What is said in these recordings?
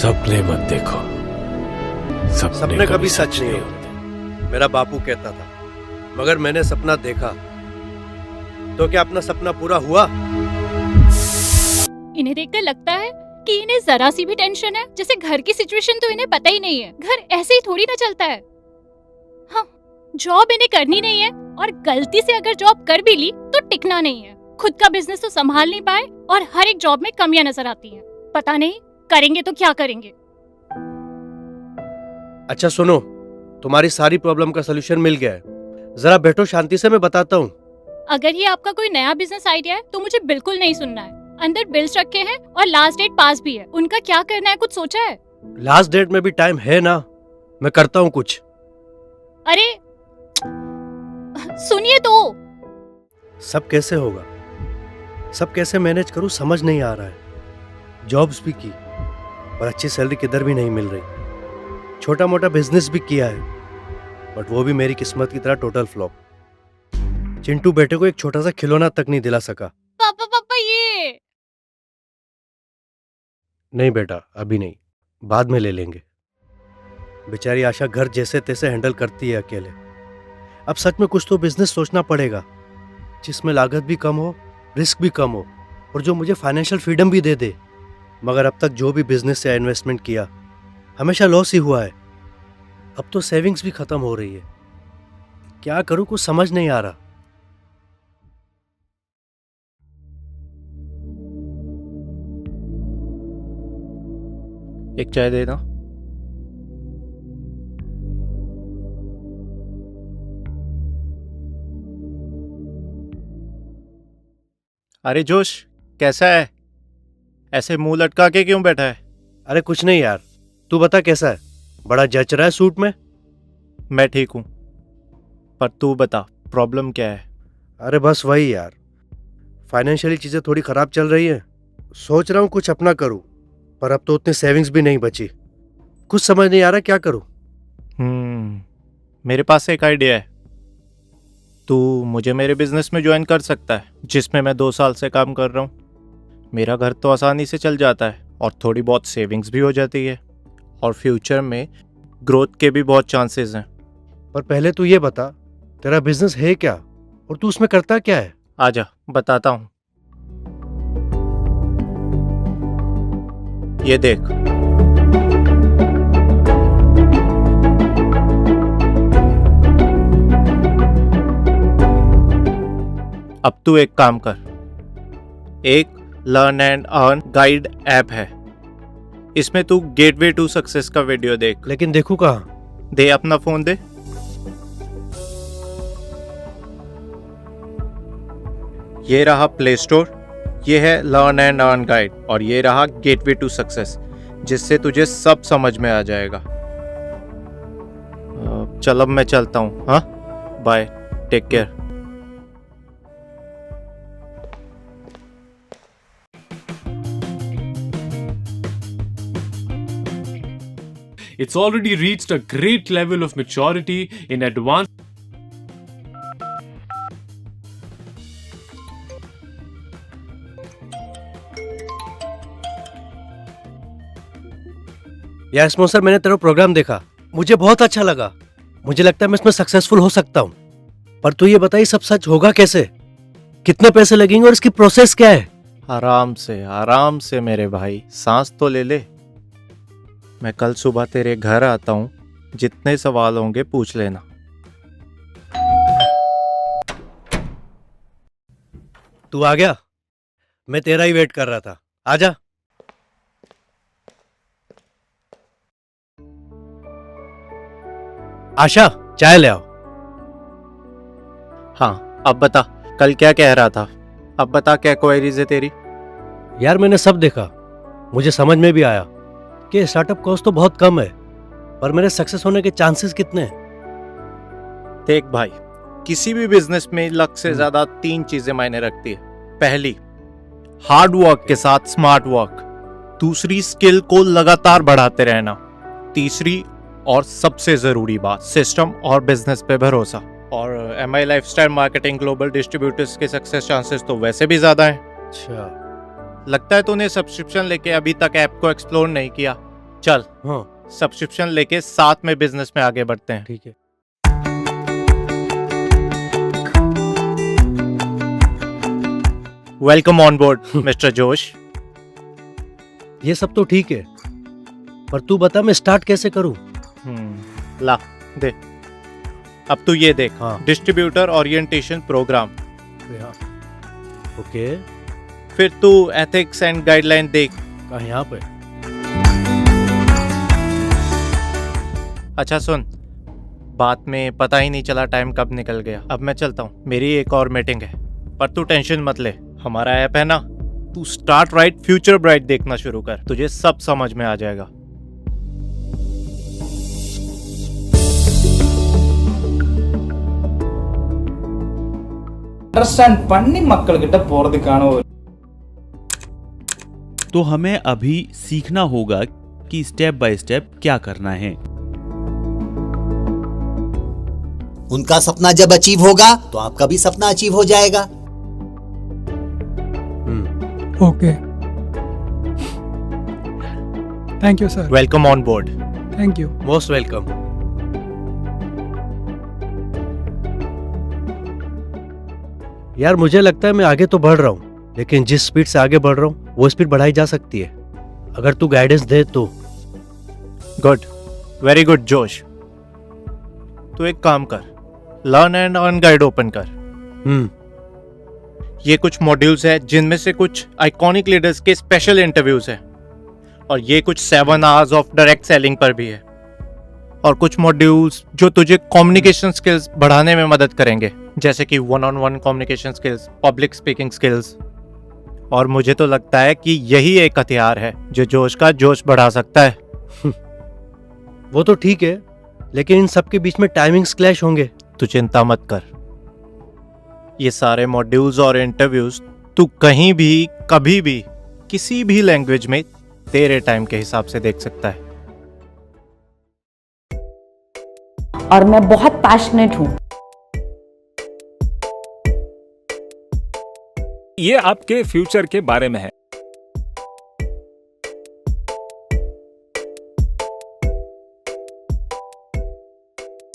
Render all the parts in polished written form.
सपने मत देखो, सपने कभी सच नहीं होते, मेरा बापू कहता था। मगर मैंने सपना देखा, तो क्या अपना सपना पूरा हुआ? इन्हें देखकर लगता है कि इन्हें जरा सी भी टेंशन है, जैसे घर की सिचुएशन तो इन्हें पता ही नहीं है। घर ऐसे ही थोड़ी ना चलता है। हाँ, जॉब इन्हें करनी नहीं है, और गलती से अगर जॉब कर भी ली तो टिकना नहीं है। खुद का बिजनेस तो संभाल नहीं पाए और हर एक जॉब में कमियां नजर आती हैं। पता नहीं करेंगे तो क्या करेंगे। अच्छा सुनो, तुम्हारी सारी प्रॉब्लम का सोल्यूशन मिल गया है। जरा बैठो शांति से, मैं बताता हूँ। अगर ये आपका कोई नया बिजनेस आइडिया है तो मुझे बिल्कुल नहीं सुनना है। अंदर बिल्स रखे हैं और लास्ट डेट पास भी है, उनका क्या करना है कुछ सोचा है? लास्ट डेट में भी टाइम है ना, मैं करता हूँ कुछ। अरे सुनिए तो। सब कैसे होगा, सब कैसे मैनेज करूँ समझ नहीं आ रहा है। जॉब्स भी की पर अच्छी सैलरी किधर भी नहीं मिल रही। छोटा मोटा बिजनेस भी किया है, बट वो भी मेरी किस्मत की तरह टोटल फ्लॉप। चिंटू बेटे को एक छोटा सा खिलौना तक नहीं दिला सका। पापा पापा ये नहीं बेटा, अभी नहीं, बाद में ले लेंगे। बेचारी आशा घर जैसे तैसे हैंडल करती है अकेले। अब सच में कुछ तो बिजनेस सोचना पड़ेगा, जिसमें लागत भी कम हो, रिस्क भी कम हो, और जो मुझे फाइनेंशियल फ्रीडम भी दे दे। मगर अब तक जो भी बिजनेस या इन्वेस्टमेंट किया, हमेशा लॉस ही हुआ है। अब तो सेविंग्स भी खत्म हो रही है। क्या करूं, कुछ समझ नहीं आ रहा। एक चाय देना। अरे जोश, कैसा है? ऐसे मुंह लटका के क्यों बैठा है? अरे कुछ नहीं यार, तू बता कैसा है? बड़ा जच रहा है सूट में। मैं ठीक हूं, पर तू बता प्रॉब्लम क्या है? अरे बस वही यार, फाइनेंशियली चीजें थोड़ी खराब चल रही है। सोच रहा हूँ कुछ अपना करूँ, पर अब तो उतनी सेविंग्स भी नहीं बची। कुछ समझ नहीं आ रहा क्या करूँ। मेरे पास एक आइडिया है। तू मुझे मेरे बिजनेस में ज्वाइन कर सकता है, जिसमें मैं 2 साल से काम कर रहा हूँ। मेरा घर तो आसानी से चल जाता है और थोड़ी बहुत सेविंग्स भी हो जाती है, और फ्यूचर में ग्रोथ के भी बहुत चांसेस हैं। पर पहले तू ये बता, तेरा बिजनेस है क्या और तू उसमें करता क्या है? आजा बताता हूँ। ये देख, अब तू एक काम कर। एक learn and earn guide app है, इसमें तू गेटवे टू सक्सेस का वीडियो देख। लेकिन देखू कहाँ? दे अपना फोन दे। ये रहा प्ले स्टोर, ये है लर्न एंड अर्न गाइड, और ये रहा गेटवे टू सक्सेस, जिससे तुझे सब समझ में आ जाएगा। चल अब मैं चलता हूँ। हाँ bye, take care. It's already reached a great level of maturity in advanced. यार स्पॉन्सर, मैंने तेरा प्रोग्राम देखा, मुझे बहुत अच्छा लगा। मुझे लगता है मैं इसमें सक्सेसफुल हो सकता हूँ। पर तू ये बता, ये सब सच होगा कैसे? कितने पैसे लगेंगे और इसकी प्रोसेस क्या है? आराम से मेरे भाई, सांस तो ले ले। मैं कल सुबह तेरे घर आता हूँ, जितने सवाल होंगे पूछ लेना। तू आ गया? मैं तेरा ही वेट कर रहा था, आजा। आशा, चाय ले आओ। हाँ अब बता, कल क्या कह रहा था? अब बता क्या क्वेरीज है तेरी? यार मैंने सब देखा, मुझे समझ में भी आया कि स्टार्टअप कॉस्ट तो बहुत कम है, पर मेरे सक्सेस होने के चांसेस कितने हैं? देख भाई, किसी भी बिजनेस में लक से ज्यादा 3 चीजें मायने रखती है। पहली, हार्ड वर्क के साथ स्मार्ट वर्क। दूसरी, स्किल को लगातार बढ़ाते रहना। तीसरी और सबसे जरूरी बात, सिस्टम और बिजनेस पे भरोसा। और MI lifestyle marketing global distributors के सक्सेस चांसेस तो वैसे भी ज्यादा हैं। अच्छा, लगता है तूने सब्सक्रिप्शन लेके अभी तक ऐप को एक्सप्लोर नहीं किया। चल हाँ सब्सक्रिप्शन लेके साथ में बिजनेस में आगे बढ़ते हैं। ठीक है। वेलकम ऑन बोर्ड मिस्टर जोश। ये सब तो ठीक है, पर तू बता मैं स्टार्ट कैसे करूं? ला दे। अब तू ये देख, हाँ डिस्ट्रीब्यूटर ओरिएंटेशन प्रोग्राम, ओके। फिर तू एथिक्स एंड गाइडलाइन देख। कहाँ यहाँ पे? अच्छा सुन, बात में पता ही नहीं चला टाइम कब निकल गया। अब मैं चलता हूँ, मेरी एक और मीटिंग है। पर तू टेंशन मत ले, हमारा ऐप है ना, तू स्टार्ट राइट फ्यूचर ब्राइट देखना शुरू कर, तुझे सब समझ में आ जाएगा। அண்டர்ஸ்டாண்ட் பண்ணி மக்கள்கிட்ட போறதுக்கான ஒரு तो हमें अभी सीखना होगा कि स्टेप बाय स्टेप क्या करना है। उनका सपना जब अचीव होगा तो आपका भी सपना अचीव हो जाएगा। Okay, thank you sir. Welcome on board. Thank you. Most welcome. यार मुझे लगता है मैं आगे तो बढ़ रहा हूँ, लेकिन जिस स्पीड से आगे बढ़ रहा हूँ वो स्पीड बढ़ाई जा सकती है अगर तू गाइडेंस दे तो। गुड, वेरी गुड जोश। तू एक काम कर, learn and earn guide open कर। ये कुछ मॉड्यूल्स है जिनमें से कुछ आइकॉनिक लीडर्स के स्पेशल इंटरव्यूज हैं, और ये कुछ 7 आवर्स ऑफ डायरेक्ट सेलिंग पर भी है, और कुछ मॉड्यूल्स जो तुझे कम्युनिकेशन स्किल्स बढ़ाने में मदद करेंगे, जैसे कि 1-on-1 communication skills, public speaking skills. और मुझे तो लगता है कि यही एक हथियार है जो जोश का जोश बढ़ा सकता है। वो तो ठीक है, लेकिन इन सब के बीच में टाइमिंग्स क्लैश होंगे। तू चिंता मत कर, ये सारे मॉड्यूल्स और इंटरव्यूज तू कहीं भी कभी भी किसी भी लैंग्वेज में तेरे टाइम के हिसाब से देख सकता है। और मैं बहुत पैशनेट हूँ। ये आपके फ्यूचर के बारे में है।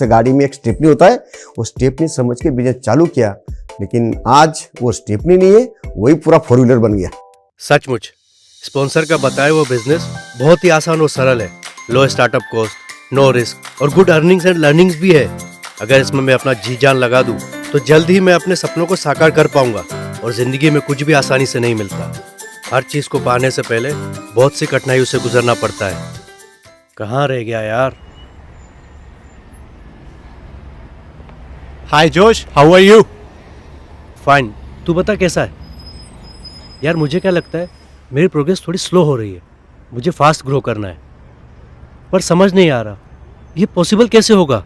गाड़ी में एक स्टेपनी होता है, वो स्टेपनी समझ के बिजनेस चालू किया, लेकिन आज वो स्टेपनी नहीं है, वही पूरा 4 व्हीलर बन गया। सचमुच स्पॉन्सर का बताया वो बिजनेस बहुत ही आसान और सरल है। लो स्टार्टअप कॉस्ट, नो रिस्क और गुड अर्निंग्स एंड लर्निंग्स भी है। अगर इसमें मैं अपना जी जान लगा दूं तो जल्द ही मैं अपने सपनों को साकार कर पाऊंगा। और जिंदगी में कुछ भी आसानी से नहीं मिलता, हर चीज को पाने से पहले बहुत सी कठिनाइयों से गुजरना पड़ता है। कहाँ रह गया यार? हाय जोश, हाउ आर यू? फाइन, तू बता कैसा है? यार मुझे क्या लगता है, मेरी प्रोग्रेस थोड़ी स्लो हो रही है। मुझे फास्ट ग्रो करना है, पर समझ नहीं आ रहा ये पॉसिबल कैसे होगा।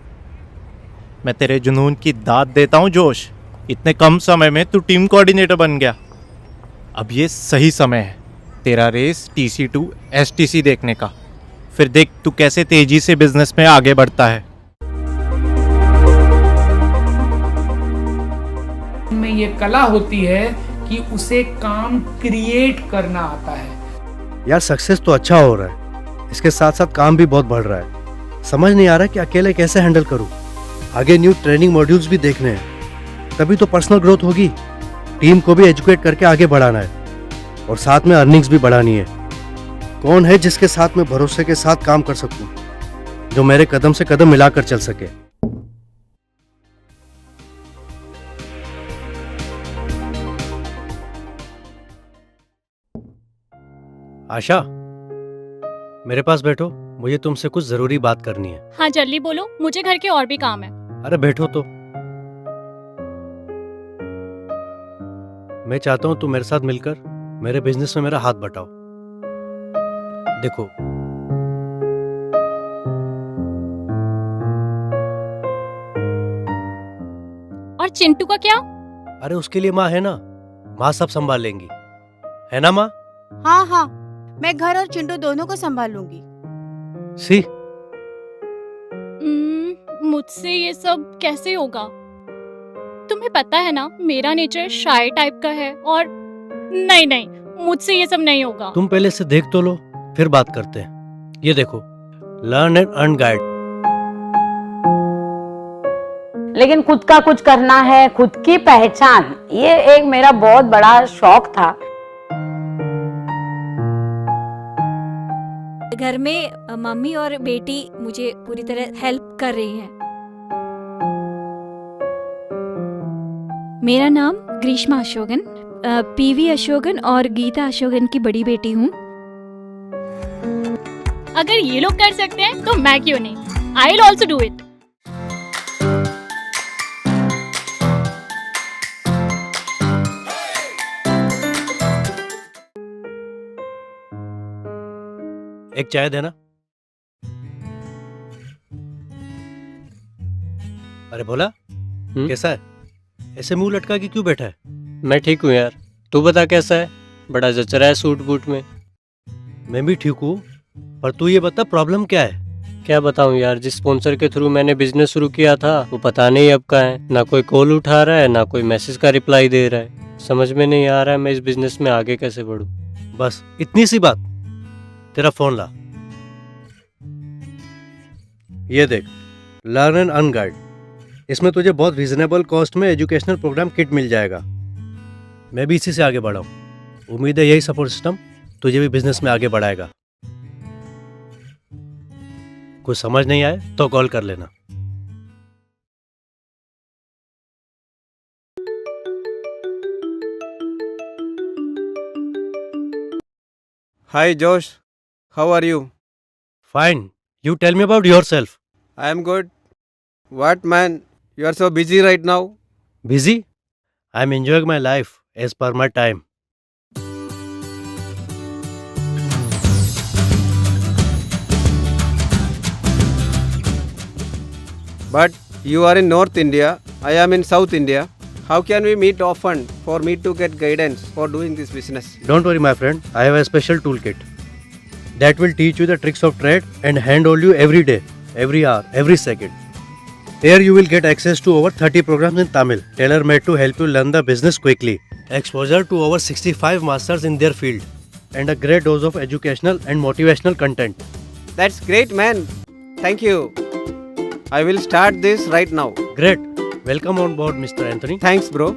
मैं तेरे जुनून की दाद देता हूँ जोश, इतने कम समय में तू टीम कोऑर्डिनेटर बन गया। अब ये सही समय है तेरा रेस TC2 STC देखने का। फिर देख तू कैसे तेजी से बिजनेस में आगे बढ़ता है। में ये कला होती है कि उसे काम क्रिएट करना आता है। यार सक्सेस तो अच्छा हो रहा है, इसके साथ साथ काम भी बहुत बढ़ रहा है। समझ नहीं आ रहा कि अकेले कैसे हैंडल करूं। आगे न्यू ट्रेनिंग मॉड्यूल्स भी देखने हैं, तभी तो पर्सनल ग्रोथ होगी। टीम को भी एजुकेट करके आगे बढ़ाना है, और साथ में अर्निंग्स भी बढ़ानी है। कौन है जिसके साथ मैं भरोसे के साथ काम कर सकूं, जो मेरे कदम से कदम मिलाकर चल सके। आशा, मेरे पास बैठो, मुझे तुमसे कुछ जरूरी बात करनी है। हाँ जल्दी बोलो, मुझे घर के और भी काम है। अरे बैठो तो। मैं चाहता हूं तुम मेरे साथ मिलकर मेरे बिजनेस में मेरा हाथ बटाओ। देखो, और चिंटू का क्या? अरे उसके लिए माँ है ना, माँ सब संभाल लेंगी, है ना माँ? हाँ हाँ, मैं घर और चिंटू दोनों को संभाल लूंगी। सी, मुझसे ये सब कैसे होगा? तुम्हें पता है ना, मेरा नेचर शाय टाइप का है, और नहीं नहीं, मुझसे ये सब नहीं होगा। तुम पहले से देख तो लो, फिर बात करते हैं। ये देखो, लर्न एंड अर्न गाइड। लेकिन खुद का कुछ करना है, खुद की पहचान, ये एक मेरा बहुत बड़ा शौक था। घर में मम्मी और बेटी मुझे पूरी तरह हेल्प कर रही हैं। मेरा नाम ग्रीष्मा अशोकन, पीवी अशोकन और गीता अशोकन की बड़ी बेटी हूँ। अगर ये लोग कर सकते हैं तो मैं क्यों नहीं? I will also do it. एक चाय देना। अरे भोला, कैसा है? ऐसे मुंह लटका के क्यों बैठा है? मैं ठीक हूँ यार, तू बता कैसा है? बड़ा जच रहा है सूट बूट में। मैं भी ठीक हूँ, पर तू ये बता प्रॉब्लम क्या है? क्या बताऊँ यार, जिस स्पॉन्सर के थ्रू मैंने बिजनेस शुरू किया था वो पता नहीं अब कहाँ है। ना कोई कॉल उठा रहा है, ना कोई मैसेज का रिप्लाई दे रहा है। समझ में नहीं आ रहा है मैं इस बिजनेस में आगे कैसे बढ़ूँ। बस इतनी सी बात? तेरा फोन ला, ये देख, लर्न एंड अर्न गाइड। इसमें तुझे बहुत रीजनेबल कॉस्ट में एजुकेशनल प्रोग्राम किट मिल जाएगा। मैं भी इसी से आगे बढ़ा हूँ। उम्मीद है यही सपोर्ट सिस्टम तुझे भी बिजनेस में आगे बढ़ाएगा। कुछ समझ नहीं आए तो कॉल कर लेना। Hi Josh, how are you? Fine. You tell me about yourself. I am good. What man, you are so busy right now? Busy? I am enjoying my life as per my time. But you are in North India, I am in South India. How can we meet often for me to get guidance for doing this business? Don't worry my friend, I have a special toolkit that will teach you the tricks of trade and handhold you every day, every hour, every second. Here you will get access to over 30 programs in Tamil, tailor-made to help you learn the business quickly. Exposure to over 65 masters in their field and a great dose of educational and motivational content. That's great man. Thank you. I will start this right now. Great. Welcome on board Mr. Anthony. Thanks bro.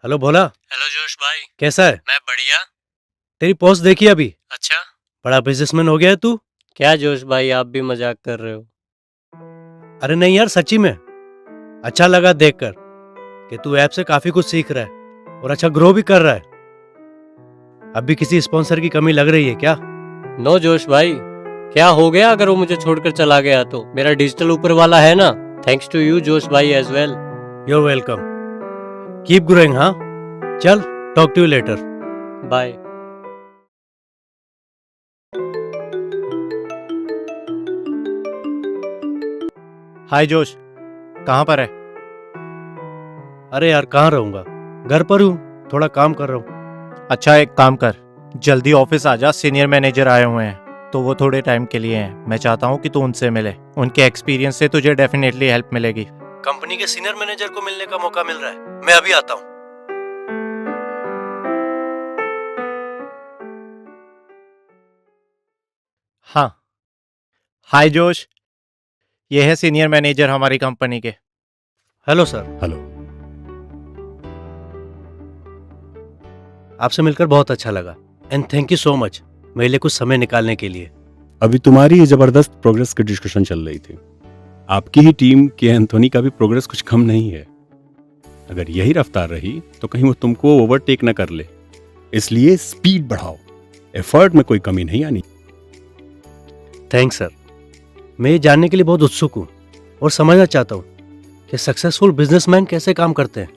Hello Bhola. Hello Josh भाई, कैसा है? मैं बढ़िया। तेरी post देखी अभी? अच्छा, बड़ा बिजनेसमैन हो गया है तू। क्या जोश भाई, आप भी मजाक कर रहे हो? अरे नहीं यार, सच्ची में अच्छा लगा देखकर कि तू ऐप से काफी कुछ सीख रहा है और अच्छा ग्रो भी कर रहा है। अब भी किसी स्पॉन्सर की कमी लग रही है क्या? नो जोश भाई, क्या हो गया अगर वो मुझे छोड़कर चला गया तो? मेरा डिजिटल ऊपर वाला है ना। थैंक्स टू यू जोश भाई as well. You are welcome. Keep growing. हाँ चल, talk to you later. Bye. Hi Josh, कहाँ पर है? अरे यार कहाँ रहूंगा, घर पर हूँ, थोड़ा काम कर रहा हूँ। अच्छा एक काम कर, जल्दी ऑफिस आ जा। सीनियर मैनेजर आए हुए हैं तो वो थोड़े टाइम के लिए हैं। मैं चाहता हूँ कि तू उनसे मिले, उनके एक्सपीरियंस से तुझे डेफिनेटली हेल्प मिलेगी। कंपनी के सीनियर मैनेजर को मिलने का मौका मिल रहा है, मैं अभी आता हूँ। हाँ, हाय जोश, ये है सीनियर मैनेजर हमारी कंपनी के। Hello sir. हेलो। आपसे मिलकर बहुत अच्छा लगा and thank you so much मेरे लिए कुछ समय निकालने के लिए। अभी तुम्हारी ये जबरदस्त प्रोग्रेस की डिस्कशन चल रही थी। आपकी ही टीम के एंथोनी का भी प्रोग्रेस कुछ कम नहीं है। अगर यही रफ्तार रही तो कहीं वो तुमको ओवरटेक न कर ले, इसलिए स्पीड बढ़ाओ। एफर्ट में कोई कमी नहीं आनी। Thanks sir. मैं ये जानने के लिए बहुत उत्सुक हूँ और समझना चाहता हूँ कि सक्सेसफुल बिजनेसमैन कैसे काम करते हैं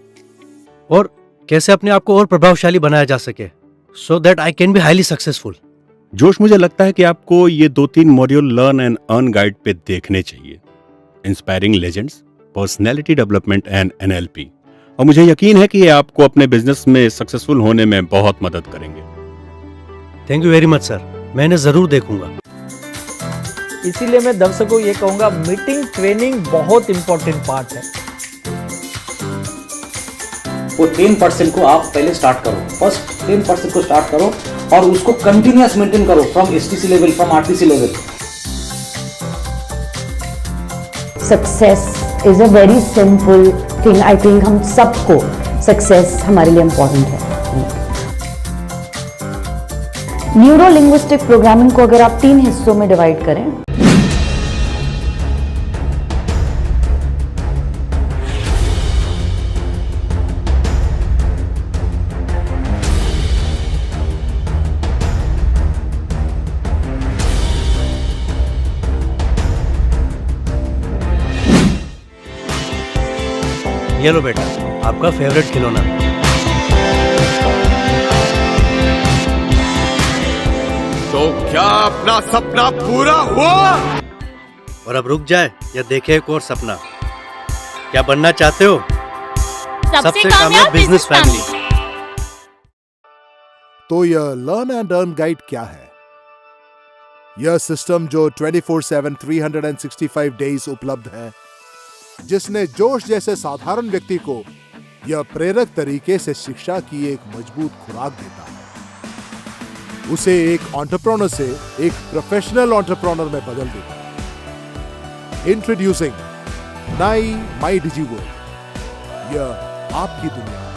और कैसे अपने आप को और प्रभावशाली बनाया जा सके, so that I can be highly successful. जोश, मुझे लगता है कि आपको ये 2-3 module learn and earn guide पे देखने चाहिए। Inspiring legends, personality development and NLP। और मुझे यकीन है कि ये आपको अपने बिजनेस में सक्सेसफुल होने में बहुत मदद करेंगे। Thank you very much sir, मैं इन्हें जरूर देखूंगा। इसीलिए मैं दर्शकों को ये कहूंगा, मीटिंग ट्रेनिंग बहुत इंपॉर्टेंट पार्ट है। वो 10% को आप पहले स्टार्ट करो, फर्स्ट 10% को स्टार्ट करो और उसको कंटिन्यूअस मेंटेन करो from STC level, from RTC level. Success is a very simple thing. I think हम सबको सक्सेस हमारे लिए इम्पोर्टेंट है। न्यूरो लिंग्विस्टिक प्रोग्रामिंग को अगर आप 3 हिस्सों में डिवाइड करें, ये लो बेटा, आपका फेवरेट खिलौना। तो क्या अपना सपना पूरा हुआ? और अब रुक जाए या देखे एक और सपना। क्या बनना चाहते हो? सबसे कामयाब बिजनेस फैमिली। तो यह लर्न एंड अर्न गाइड क्या है? यह सिस्टम जो 24/7 365 डेज उपलब्ध है, जिसने जोश जैसे साधारण व्यक्ति को यह प्रेरक तरीके से शिक्षा की एक मजबूत खुराक देता है, उसे एक एंटरप्रेन्योर से एक प्रोफेशनल एंटरप्रेन्योर में बदल देता है। इंट्रोड्यूसिंग नाई माई डिजी वर्ल्ड, यह आपकी दुनिया।